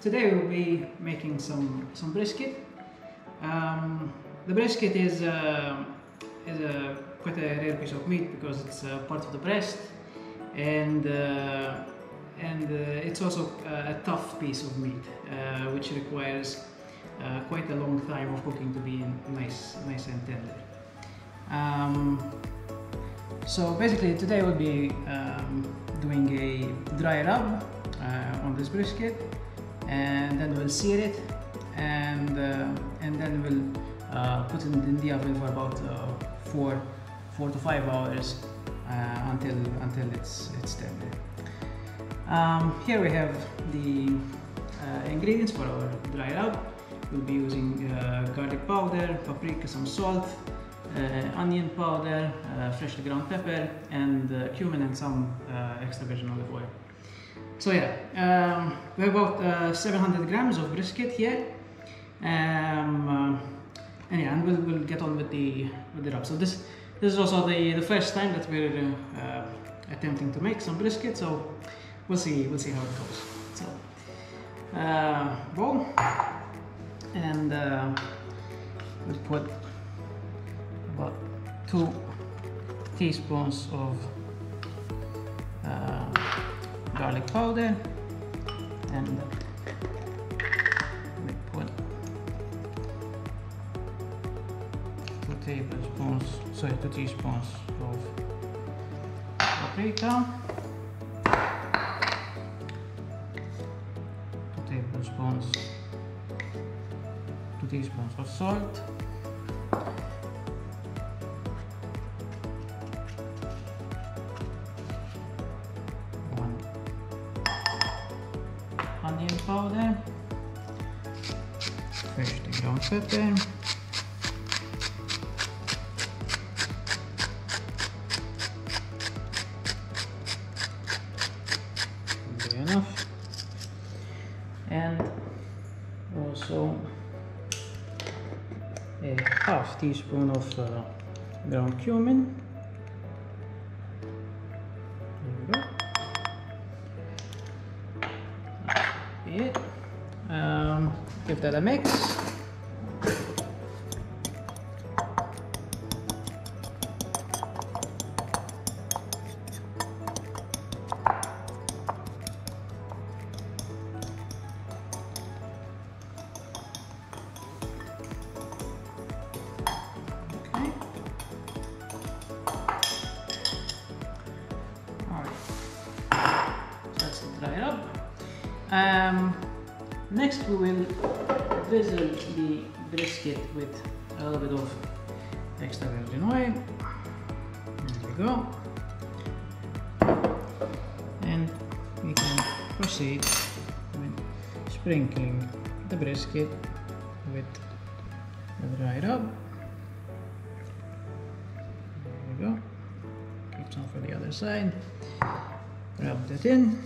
today we'll be making some brisket. The brisket is quite a rare piece of meat because it's part of the breast, and it's also a tough piece of meat, which requires quite a long time of cooking to be nice and tender. So basically today we'll be doing a dry rub on this brisket, and then we'll sear it, and then we'll put it in the oven for about 4 to 5 hours until it's tender. Here we have the ingredients for our dry rub. We'll be using garlic powder, paprika, some salt, onion powder, freshly ground pepper, and cumin, and some extra virgin olive oil. So yeah, we have about 700 grams of brisket here, and we'll get on with the rub. So this is also the first time that we're attempting to make some brisket, so we'll see how it goes. So bowl, and we'll put about 2 teaspoons of garlic powder, and we put 2 teaspoons of paprika, 2 teaspoons of salt, 1 onion powder, freshly ground pepper, enough, and also a half teaspoon of ground cumin. There we go. That's it. Give that a mix. Next we will drizzle the brisket with a little bit of extra virgin oil. There we go. And we can proceed with sprinkling the brisket with the dry rub. There we go. Keep some for the other side. Rub that in.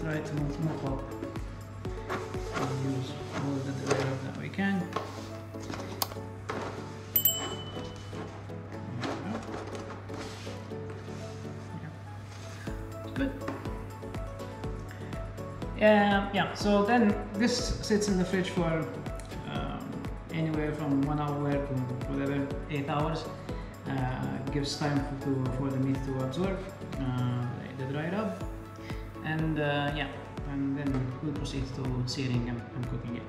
Try to mop up and use all the dry rub that we can. Good. Yeah, so then this sits in the fridge for anywhere from 1 hour to whatever, 8 hours. Gives time for the meat to absorb the dry rub. And yeah, and then we'll proceed to searing and cooking it.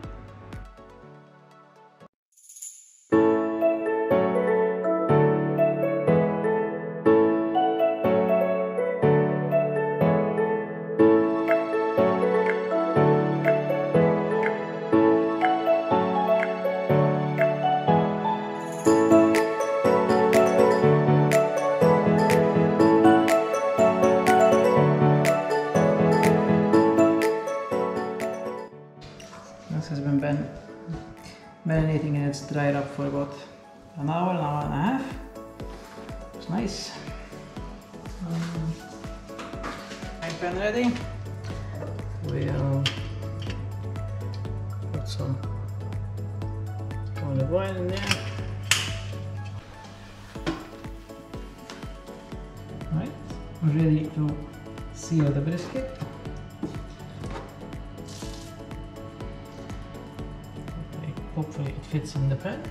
This has been marinating and it's dried up for about an hour and a half. It's nice. Frying pan ready. We'll put some olive oil in there. Right, we're ready to seal the brisket. Hopefully it fits in the pan.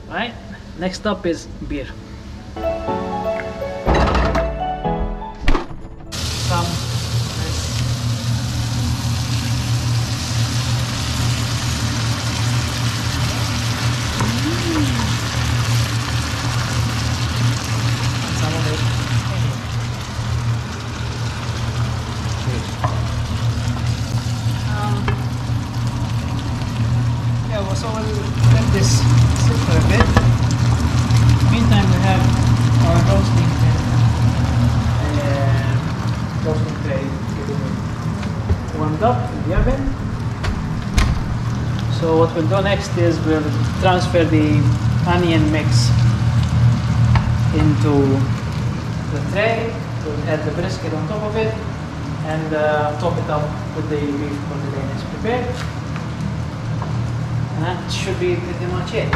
Right, next up is beer. Some some of it. Yeah, well, so we'll let this sit for a bit. Meantime, we have our roasting tray getting warmed up in the oven. So what we'll do next is we'll transfer the onion mix into the tray. We'll add the brisket on top of it and top it up with the beef for the Elaine is prepared. And that should be pretty much it.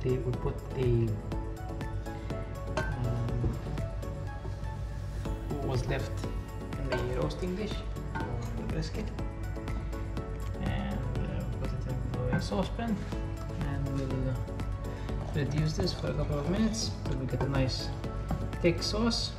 basically we put the what was left in the roasting dish or the brisket, and put it into a saucepan, and we'll reduce this for a couple of minutes till we get a nice thick sauce.